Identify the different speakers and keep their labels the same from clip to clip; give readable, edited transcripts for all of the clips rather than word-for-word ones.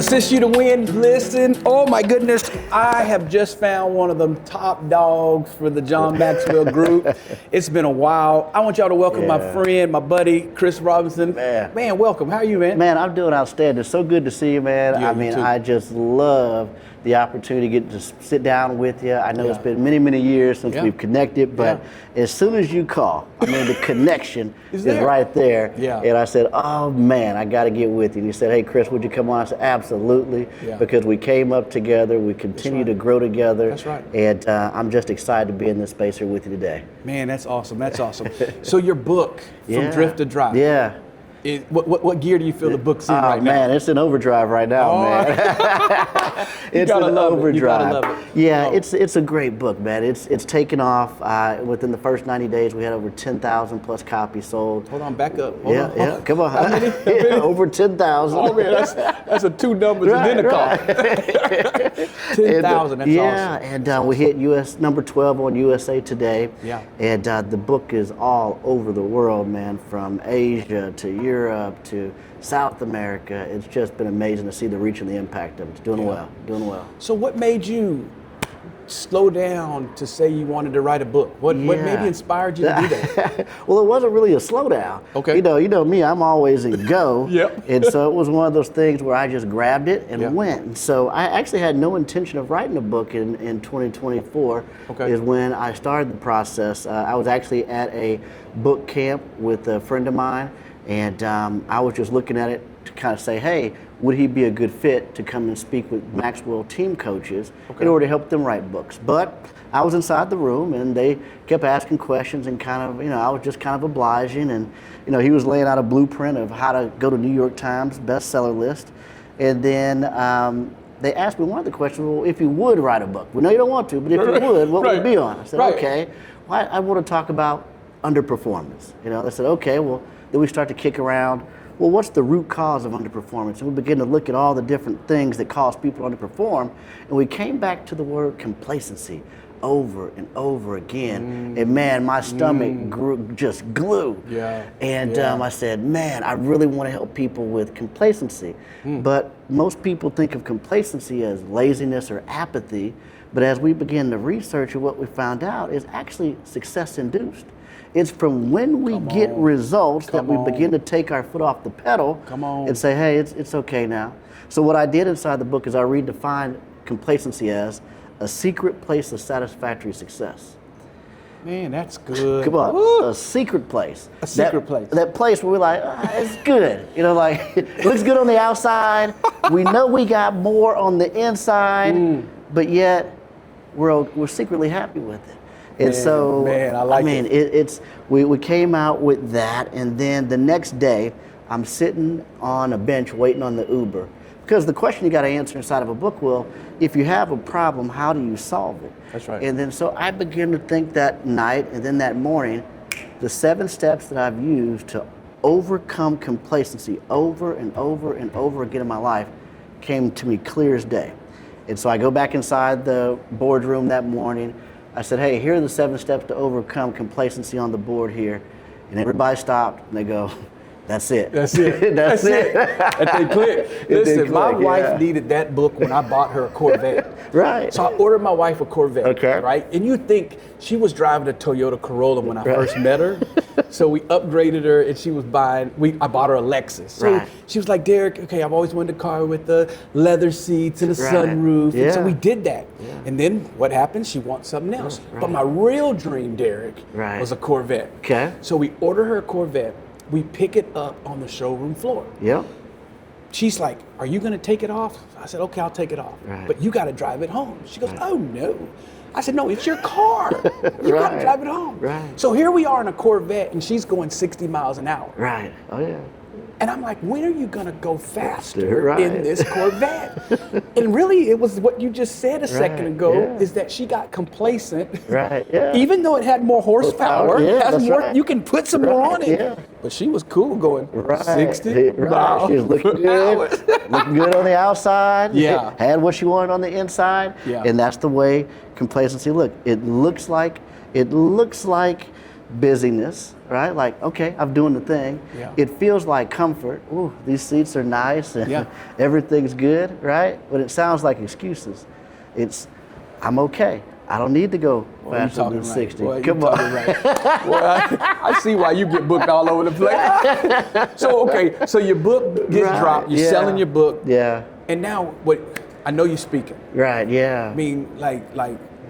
Speaker 1: assist you to win. Listen, oh my goodness, I have just found one of them top dogs for the John Maxwell Group. It's been a while. I want y'all to welcome my friend, my buddy, Chris Robinson. Man, welcome. How are you, man?
Speaker 2: Man, I'm doing outstanding. It's so good to see you, man.
Speaker 1: Yeah,
Speaker 2: I mean, I just love the opportunity to get to sit down with you. I know it's been many, many years since we've connected, but as soon as you call, I mean, the connection is right there.
Speaker 1: Yeah.
Speaker 2: And I said, oh man, I got to get with you. And you said, hey, Chris, would you come on? I said, absolutely, because we came up together, we continue to grow together.
Speaker 1: That's right.
Speaker 2: And I'm just excited to be in this space here with you today.
Speaker 1: Man, that's awesome. That's awesome. So your book, From Drift to Drive.
Speaker 2: Yeah.
Speaker 1: What gear do you feel the book's in right now?
Speaker 2: Man, it's in overdrive right now, man. It's in overdrive.
Speaker 1: You gotta love it.
Speaker 2: Yeah, it's a great book, man. It's taken off. Within the first 90 days, we had over 10,000 plus copies sold.
Speaker 1: Hold on, back up.
Speaker 2: Hold on. Come on. How many? Over 10,000.
Speaker 1: Oh man, that's a two numbers and then a call. 10,000. That's awesome.
Speaker 2: And we hit US number 12 on USA Today.
Speaker 1: Yeah.
Speaker 2: And the book is all over the world, man, from Asia to Europe to South America. It's just been amazing to see the reach and the impact of it. It's doing well.
Speaker 1: So what made you slow down to say you wanted to write a book? What maybe inspired you to do that?
Speaker 2: Well, it wasn't really a slowdown.
Speaker 1: Okay.
Speaker 2: You know me, I'm always in go.
Speaker 1: Yep.
Speaker 2: And so it was one of those things where I just grabbed it and went. And so I actually had no intention of writing a book in 2024 is when I started the process. I was actually at a book camp with a friend of mine, and I was just looking at it to kind of say, hey, would he be a good fit to come and speak with Maxwell team coaches in order to help them write books? But I was inside the room and they kept asking questions and kind of, I was just kind of obliging, and, he was laying out a blueprint of how to go to New York Times bestseller list. And then they asked me one of the questions, well, if you would write a book, we know you don't want to, but if you would, what would it be on? I said, okay, well, I want to talk about underperformance. I said, okay, well, then we start to kick around, well, what's the root cause of underperformance? And we begin to look at all the different things that cause people to underperform, and we came back to the word complacency over and over again. And man, my stomach grew just glue. And I said, man, I really want to help people with complacency. But most people think of complacency as laziness or apathy. But as we begin to research, what we found out is actually success-induced. It's from when we get results that we begin to take our foot off the pedal and say, hey, it's okay now. So what I did inside the book is I redefined complacency as a secret place of satisfactory success.
Speaker 1: Man, that's good.
Speaker 2: Come on, a secret place.
Speaker 1: A secret place.
Speaker 2: That place where we're like, it's good. It looks good on the outside. We know we got more on the inside, but yet we're secretly happy with it. And we came out with that, and then the next day, I'm sitting on a bench waiting on the Uber. Because the question you got to answer inside of a book, well, if you have a problem, how do you solve it?
Speaker 1: That's right.
Speaker 2: And then so I began to think that night, and then that morning, the 7 steps that I've used to overcome complacency over and over and over again in my life came to me clear as day. And so I go back inside the boardroom that morning. I said, hey, here are the 7 steps to overcome complacency on the board here. And everybody stopped and they go, that's it.
Speaker 1: That's it.
Speaker 2: That's it.
Speaker 1: And they click. Listen, my wife needed that book when I bought her a Corvette.
Speaker 2: Right.
Speaker 1: So I ordered my wife a Corvette.
Speaker 2: Okay.
Speaker 1: Right? And you think she was driving a Toyota Corolla when I first met her. So we upgraded her, and she was I bought her a Lexus. So she was like, Derrick, okay, I've always wanted a car with the leather seats and a sunroof. And so we did that. And then what happened? She wants something else. But my real dream, Derrick, was a Corvette.
Speaker 2: Okay.
Speaker 1: So we order her a Corvette. We pick it up on the showroom floor.
Speaker 2: Yep.
Speaker 1: She's like, are you going to take it off? I said, okay, I'll take it off. But you got to drive it home. She goes, oh, no. I said, no, it's your car. You got to drive it home. So here we are in a Corvette, and she's going 60 miles an hour.
Speaker 2: Right. Oh, yeah.
Speaker 1: And I'm like, when are you going to go faster in this Corvette? And really, it was what you just said a second ago, is that she got complacent. Even though it had more horsepower, you can put some more on it. But she was cool going 60 miles.
Speaker 2: She was looking good, looking good on the outside. Had what she wanted on the inside. And that's the way complacency looked. It looks like busyness, right? Like, okay, I'm doing the thing.
Speaker 1: Yeah.
Speaker 2: It feels like comfort. Ooh, these seats are nice and everything's good, right? But it sounds like excuses. It's, I'm okay. I don't need to go faster than 60.
Speaker 1: Boy,
Speaker 2: Come on.
Speaker 1: Right. Boy, I see why you get booked all over the place. So, okay, so your book gets dropped. You're selling your book.
Speaker 2: Yeah.
Speaker 1: And now, I know you're speaking.
Speaker 2: Right, yeah.
Speaker 1: I mean, like,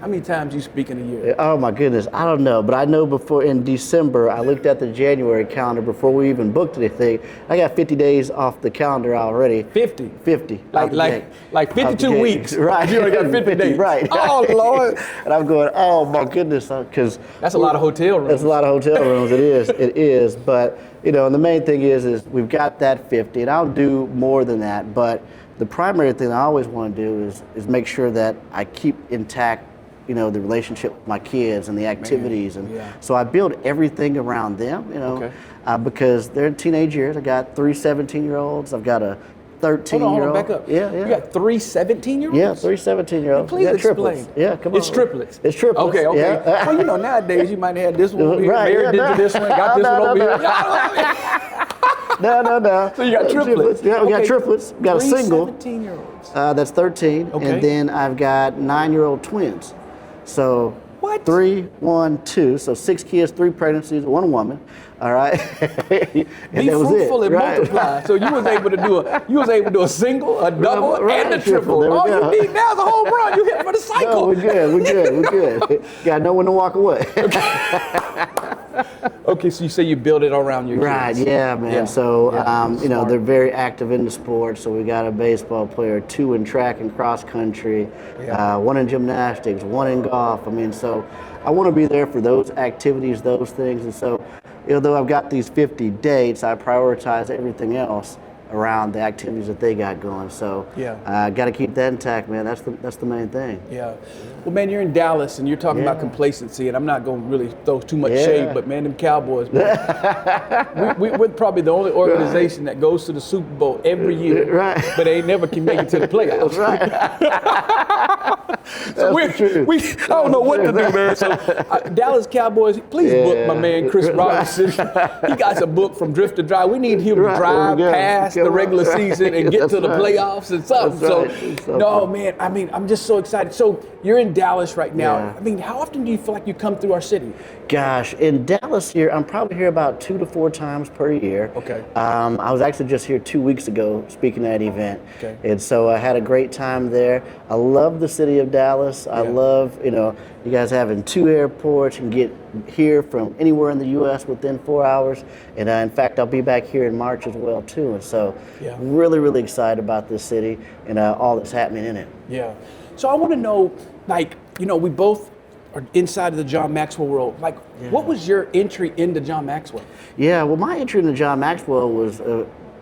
Speaker 1: how many times you speak in a year?
Speaker 2: Oh my goodness, I don't know, but I know before in December, I looked at the January calendar before we even booked anything. I got 50 days off the calendar already.
Speaker 1: 50?
Speaker 2: 50.
Speaker 1: Like 52 weeks.
Speaker 2: Right.
Speaker 1: You only got 50 days.
Speaker 2: Right.
Speaker 1: Oh, Lord.
Speaker 2: And I'm going, oh my goodness, because
Speaker 1: that's a lot of hotel rooms.
Speaker 2: That's a lot of hotel rooms. It is. But, you know, and the main thing is we've got that 50, and I'll do more than that. But the primary thing I always want to do is make sure that I keep intact, you know, the relationship with my kids and the activities. So I build everything around them, you know, because they're in teenage years. I got 3 17-year-olds. I've got a 13-year-old.
Speaker 1: Hold on, back up.
Speaker 2: Yeah.
Speaker 1: You got 3 17-year-olds?
Speaker 2: Yeah, 3 17-years.
Speaker 1: Please explain.
Speaker 2: Triplets. Yeah, come on.
Speaker 1: It's triplets.
Speaker 2: It's triplets.
Speaker 1: Okay.
Speaker 2: Yeah.
Speaker 1: Well, you know, nowadays you might have this one over here, married into this one, got this one over here.
Speaker 2: No.
Speaker 1: So you got triplets.
Speaker 2: Yeah, we got triplets. We got a single.
Speaker 1: 17-year-olds.
Speaker 2: That's 13.
Speaker 1: Okay.
Speaker 2: And then I've got 9-year-old twins. So
Speaker 1: what?
Speaker 2: 3, 1, 2. So 6 kids, 3 pregnancies, 1 woman. All right.
Speaker 1: Be fruitful and multiply. So you was able to do a single, a double, and a triple. All you need now is a home run. You hit for the cycle.
Speaker 2: No, we're good. Got no one to walk away.
Speaker 1: Okay, so you say you build it around your kids.
Speaker 2: Right, yeah, man.
Speaker 1: Yeah.
Speaker 2: So, you know,
Speaker 1: Smart.
Speaker 2: they're very active in the sports. So we got a baseball player, 2 in track and cross country, 1 in gymnastics, 1 in golf. I mean, so I want to be there for those activities, those things. And so, although I've got these 50 dates, I prioritize everything else around the activities that they got going. So got to keep that intact, man. That's the main thing.
Speaker 1: Yeah. Well, man, you're in Dallas and you're talking about complacency, and I'm not going to really throw too much shade, but man, them Cowboys, man, we're probably the only organization that goes to the Super Bowl every year, but they never can make it to the playoffs. So I don't know what to do, man. So Dallas Cowboys, please book my man Chris Robinson. He got a book from Drift to Drive. We need him to drive past the regular season and get to the playoffs and stuff. No, man, I mean, I'm just so excited. So you're in Dallas right now. I mean, how often do you feel like you come through our city?
Speaker 2: Gosh, in Dallas here, I'm probably here about 2 to 4 times per year.
Speaker 1: Okay.
Speaker 2: I was actually just here 2 weeks ago speaking at an event.
Speaker 1: Okay.
Speaker 2: And so I had a great time there. I love the city of Dallas. I love, you know, you guys having 2 airports. You can get here from anywhere in the U.S. within 4 hours. And in fact, I'll be back here in March as well, too. And so really, really excited about this city and all that's happening in it.
Speaker 1: Yeah. So I want to know, like, you know, we both are inside of the John Maxwell world. Like, what was your entry into John Maxwell?
Speaker 2: Yeah, well, my entry into John Maxwell was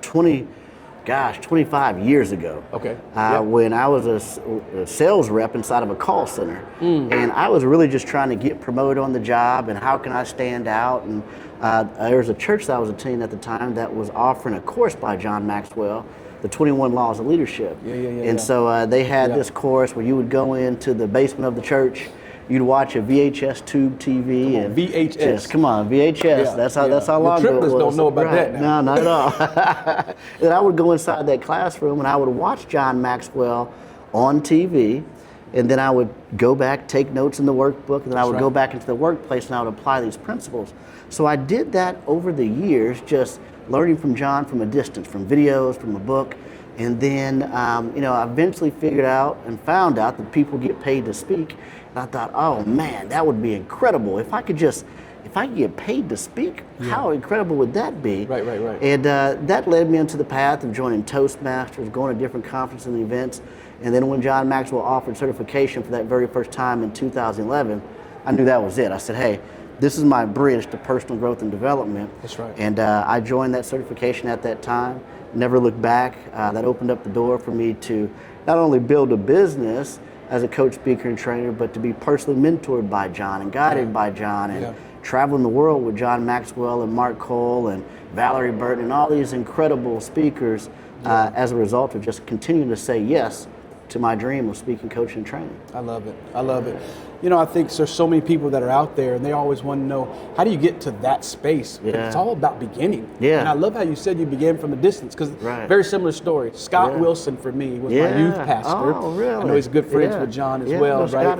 Speaker 2: 25 years ago.
Speaker 1: Okay.
Speaker 2: When I was a sales rep inside of a call center. And I was really just trying to get promoted on the job and how can I stand out. And there was a church that I was attending at the time that was offering a course by John Maxwell, the 21 Laws of Leadership. And so they had this course where you would go into the basement of the church. You'd watch a VHS tube TV.
Speaker 1: VHS.
Speaker 2: Come on, VHS. That's how long ago it was.
Speaker 1: Triplets don't know about that now.
Speaker 2: No, not at all. And I would go inside that classroom and I would watch John Maxwell on TV. And then I would go back, take notes in the workbook, and then I would go back into the workplace and I would apply these principles. So I did that over the years, just learning from John from a distance, from videos, from a book. And then, you know, I eventually figured out and found out that people get paid to speak. And I thought, oh man, that would be incredible. If I could get paid to speak, how incredible would that be?
Speaker 1: Right.
Speaker 2: And that led me into the path of joining Toastmasters, going to different conferences and events. And then when John Maxwell offered certification for that very first time in 2011, I knew that was it. I said, hey, this is my bridge to personal growth and development.
Speaker 1: That's right.
Speaker 2: And I joined that certification at that time, never looked back. That opened up the door for me to not only build a business as a coach, speaker, and trainer, but to be personally mentored by John and guided by John and traveling the world with John Maxwell and Mark Cole and Valerie Burton and all these incredible speakers as a result of just continuing to say yes to my dream of speaking, coaching, and training.
Speaker 1: I love it. I love it. You know, I think there's so many people that are out there and they always want to know, how do you get to that space?
Speaker 2: Yeah.
Speaker 1: It's all about beginning.
Speaker 2: Yeah.
Speaker 1: And I love how you said you began from a distance, because very similar story. Scott Wilson for me was my youth pastor.
Speaker 2: Oh, really?
Speaker 1: I know he's good friends with John as well, right?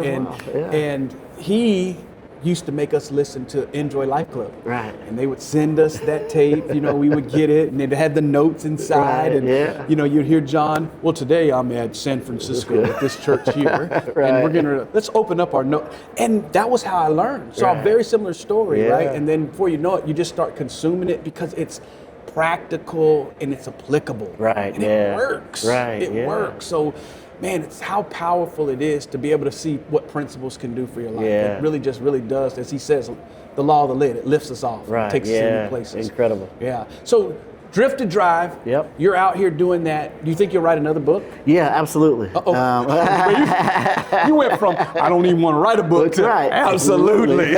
Speaker 1: And he used to make us listen to Enjoy Life Club.
Speaker 2: Right.
Speaker 1: And they would send us that tape, you know, we would get it, and it had the notes inside. And, you know, you'd hear John, well, today I'm at San Francisco at this church here. And we're going to, let's open up our note. And that was how I learned. So a very similar story, right? And then before you know it, you just start consuming it because it's practical and it's applicable.
Speaker 2: Right.
Speaker 1: And it works.
Speaker 2: Right.
Speaker 1: It works. So, man, it's how powerful it is to be able to see what principles can do for your life. It really does. As he says, the law of the lid, it lifts us off. It takes us in new places.
Speaker 2: Incredible.
Speaker 1: Yeah. So, Drift to Drive.
Speaker 2: Yep.
Speaker 1: You're out here doing that. Do you think you'll write another book?
Speaker 2: Yeah, absolutely.
Speaker 1: You went from, I don't even want to write a book, to absolutely.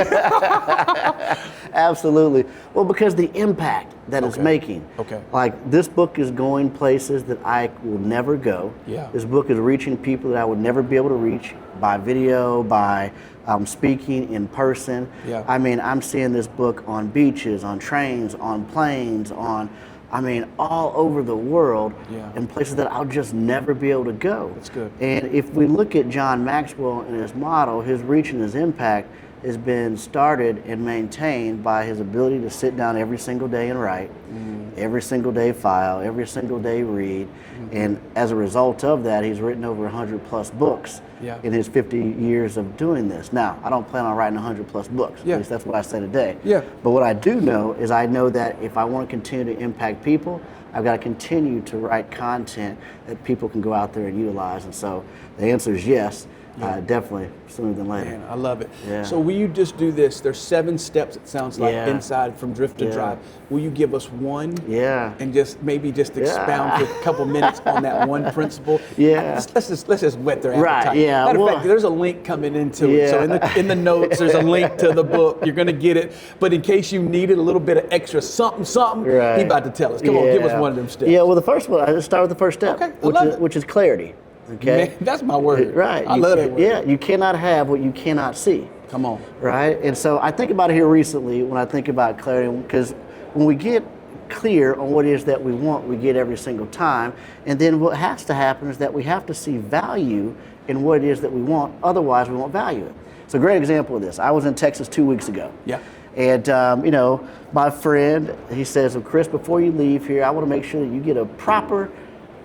Speaker 2: Absolutely. Well, because the impact that it's making. Like, this book is going places that I will never go. This book is reaching people that I would never be able to reach by video, by speaking in person. I mean, I'm seeing this book on beaches, on trains, on planes, all over the world, in places that I'll just never be able to go.
Speaker 1: That's good.
Speaker 2: And if we look at John Maxwell and his model, his reach and his impact has been started and maintained by his ability to sit down every single day and write, every single day file, every single day read. And as a result of that, he's written over 100 plus books in his 50 years of doing this. Now, I don't plan on writing 100 plus books. At least that's what I say today. But what I do know is I know that if I want to continue to impact people, I've got to continue to write content that people can go out there and utilize. And so the answer is yes. Definitely, sooner than later.
Speaker 1: Man, I love it. So will you just do this? There's 7 steps, it sounds like, inside from Drift to Drive. Will you give us one? And just maybe just expound for a couple minutes on that one principle? Let's just whet their appetite. Matter of fact, there's a link coming into it. So in the notes, there's a link to the book. You're going to get it. But in case you needed a little bit of extra something, he about to tell us. Come on, give us one of them steps.
Speaker 2: Well, the first one, I start with the first step, which is clarity.
Speaker 1: Man, that's my word.
Speaker 2: I love that word. You cannot have what you cannot see.
Speaker 1: Come on.
Speaker 2: Right? And so I think about it here recently when I think about clarity, because when we get clear on what it is that we want, we get every single time. And then what has to happen is that we have to see value in what it is that we want. Otherwise, we won't value it. So a great example of this. I was in Texas 2 weeks ago. And, my friend, he says, well, Chris, before you leave here, I want to make sure that you get a proper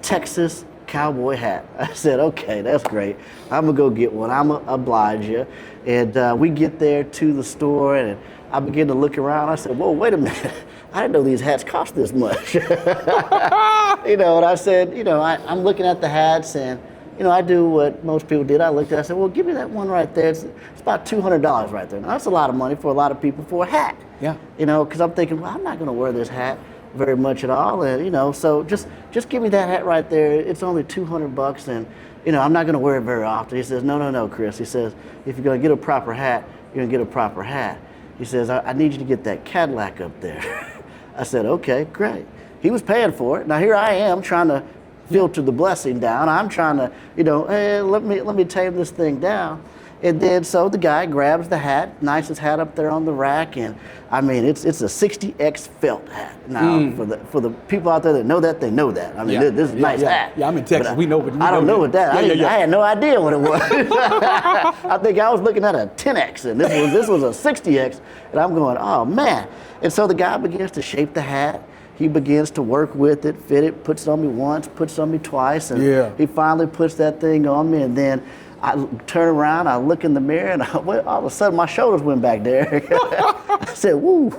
Speaker 2: Texas cowboy hat. I said, okay, that's great. I'm gonna go get one. I'm gonna oblige you. And we get there to the store, and I begin to look around. I said, whoa, wait a minute. I didn't know these hats cost this much. And I said, I'm looking at the hats, and I do what most people did. I looked at it, I said, well, give me that one right there. It's about $200 right there. Now, that's a lot of money for a lot of people for a hat. Because I'm thinking, well, I'm not gonna wear this hat very much at all, and so just give me that hat right there. It's only $200, and I'm not going to wear it very often. He says, no, Chris. He says, if you're going to get a proper hat, you're going to get a proper hat. He says, I need you to get that Cadillac up there. I said, okay, great. He was paying for it. Now here I am trying to filter the blessing down. I'm trying to, hey, let me tame this thing down. And then so the guy grabs the hat, nicest hat up there on the rack, and it's a 60X felt hat. Now for the people out there that know that, they know that. This is a nice hat.
Speaker 1: Yeah, I'm in Texas. We know what.
Speaker 2: I don't know what that. I had no idea what it was. I think I was looking at a 10X, and this was a 60X, and I'm going, oh man. And so the guy begins to shape the hat. He begins to work with it, fit it, puts it on me once, puts it on me twice, and he finally puts that thing on me, and then I turn around, I look in the mirror, and all of a sudden my shoulders went back there. I said, woo,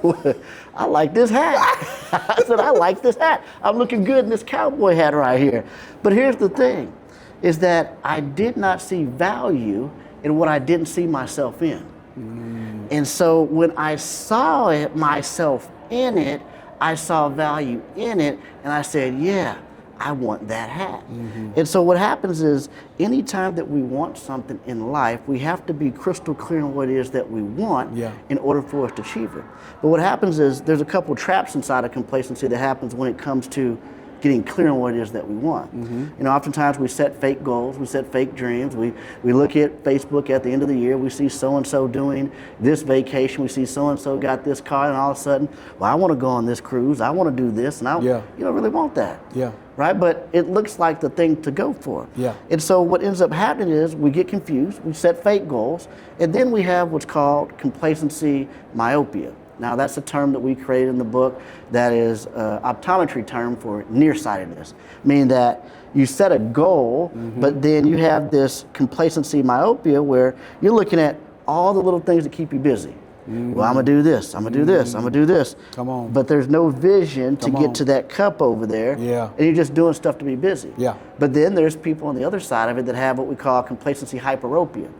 Speaker 2: I like this hat. I said, I like this hat. I'm looking good in this cowboy hat right here. But here's the thing, is that I did not see value in what I didn't see myself in. And so when I saw it myself in it, I saw value in it, and I said, yeah, I want that hat. And so what happens is, anytime that we want something in life, we have to be crystal clear on what it is that we want in order for us to achieve it. But what happens is, there's a couple traps inside of complacency that happens when it comes to getting clear on what it is that we want. You know, oftentimes we set fake goals, we set fake dreams. We look at Facebook at the end of the year, we see so-and-so doing this vacation, we see so-and-so got this car, and all of a sudden, well, I want to go on this cruise, I want to do this, and you don't really want that. Right? But it looks like the thing to go for. And so what ends up happening is we get confused, we set fake goals, and then we have what's called complacency myopia. Now that's a term that we created in the book that is an optometry term for nearsightedness, meaning that you set a goal, but then you have this complacency myopia where you're looking at all the little things that keep you busy. Well, I'm gonna do this, I'm gonna do this, I'm gonna do this.
Speaker 1: Come on.
Speaker 2: But there's no vision to get to that cup over there. And you're just doing stuff to be busy. But then there's people on the other side of it that have what we call complacency hyperopia.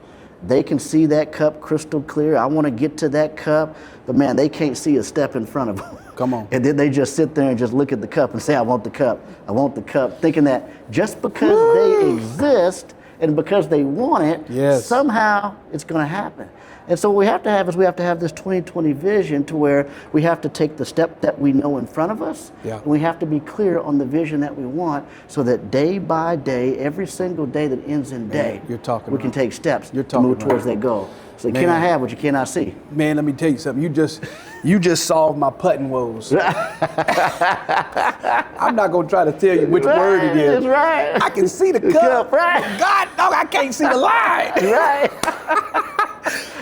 Speaker 2: They can see that cup crystal clear. I want to get to that cup, but man, they can't see a step in front of them.
Speaker 1: Come on.
Speaker 2: And then they just sit there and just look at the cup and say, I want the cup, I want the cup, thinking that just because they exist and because they want it, somehow it's going to happen. And so what we have to have is we have to have this 20/20 vision to where we have to take the step that we know in front of us, and we have to be clear on the vision that we want so that day by day, every single day that ends in day, we can take steps to move towards that goal. So you cannot have what you cannot see.
Speaker 1: Man, let me tell you something. You just solved my putting woes. I'm not gonna try to tell you which word it is.
Speaker 2: That's right.
Speaker 1: I can see the cup.
Speaker 2: Right.
Speaker 1: God, no, I can't see the line.
Speaker 2: Right.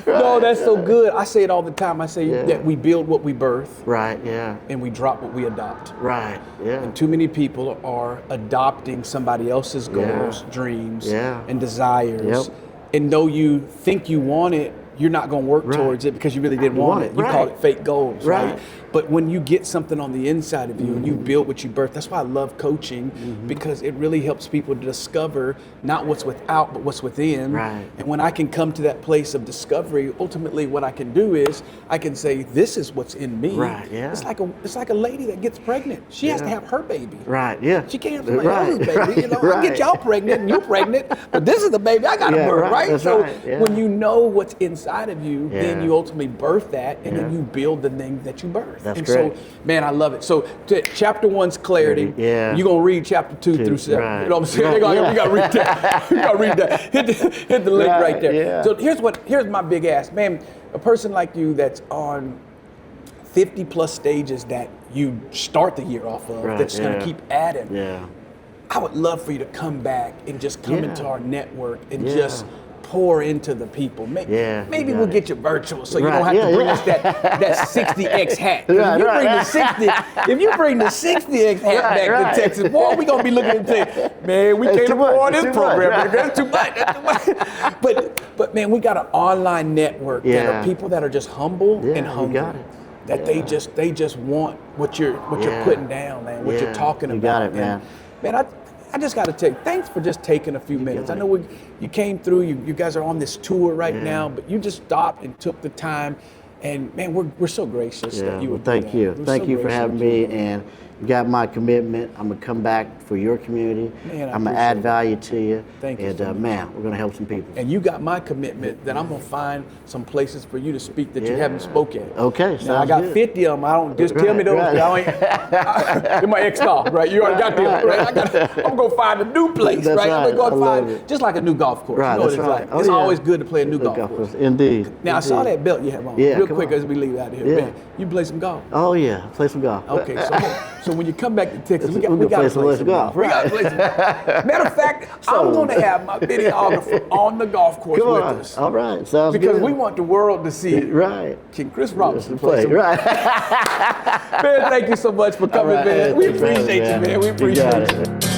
Speaker 1: No, that's so good. I say it all the time. I say that we build what we birth.
Speaker 2: Right, yeah.
Speaker 1: And we drop what we adopt.
Speaker 2: Right, yeah.
Speaker 1: And too many people are adopting somebody else's goals, dreams, and desires. And though you think you want it, you're not going to work towards it because you really didn't want it. You call it fake goals, right? But when you get something on the inside of you and you build what you birth, that's why I love coaching, because it really helps people to discover not what's without, but what's within. And when I can come to that place of discovery, ultimately what I can do is I can say, this is what's in me. It's like a lady that gets pregnant. She has to have her baby. She can't have somebody else's baby. You know, I get y'all pregnant and you're pregnant, but this is the baby I got to birth, right? So when you know what's inside of you, then you ultimately birth that, and then you build the thing that you birth.
Speaker 2: That's
Speaker 1: and
Speaker 2: great.
Speaker 1: So, man, I love it. So, chapter 1's clarity. You're going to read chapter 2 through 7. You know what I'm saying? We got to read that. We got to read that. Hit the link right there. So, here's my big ask. Man, a person like you that's on 50 plus stages that you start the year off of, that's going to keep adding. I would love for you to come back and just come into our network and just pour into the people. Maybe we'll get you virtual so you don't have to bring us that 60X hat. If you bring the 60X hat back to Texas, boy, we're going to be looking and saying, man, we can't afford this program. That's too much. But man, we got an online network that are people that are just humble and hungry. That they just want what you're putting down, man, what you're talking about.
Speaker 2: You got it, man.
Speaker 1: Man, I just got to tell you, thanks for just taking a few minutes. I know you came through, you guys are on this tour right now, but you just stopped and took the time. And man, we're so gracious that you would do that.
Speaker 2: Thank you. Thank you for having me. And you got my commitment. I'm going to come back for your community.
Speaker 1: Man,
Speaker 2: I'm going to add value to you.
Speaker 1: Thank you.
Speaker 2: And man, we're going to help some people.
Speaker 1: And you got my commitment that I'm going to find some places for you to speak that you haven't spoken.
Speaker 2: Okay,
Speaker 1: now, I got
Speaker 2: good.
Speaker 1: 50 of them. I don't just tell me those. They're my ex-golf, right? You already got them, right? I'm going to find a new place, right? I'm going to find just like a new golf course.
Speaker 2: Right,
Speaker 1: you know what it's like. It's always good to play a new golf course.
Speaker 2: Indeed.
Speaker 1: Now, I saw that belt you have on. Real quick as we leave out of here. Man, you play some golf?
Speaker 2: Oh, yeah. Play some golf.
Speaker 1: Okay, so when you come back to Texas, we got to play some golf. We got to play some golf. Matter of fact, I'm going to have my videographer on the golf course with us.
Speaker 2: All right, sounds good.
Speaker 1: Because we want the world to see it.
Speaker 2: Right.
Speaker 1: Can Chris Robinson play some
Speaker 2: right.
Speaker 1: Man, thank you so much for coming, man. We appreciate you, man. We appreciate you.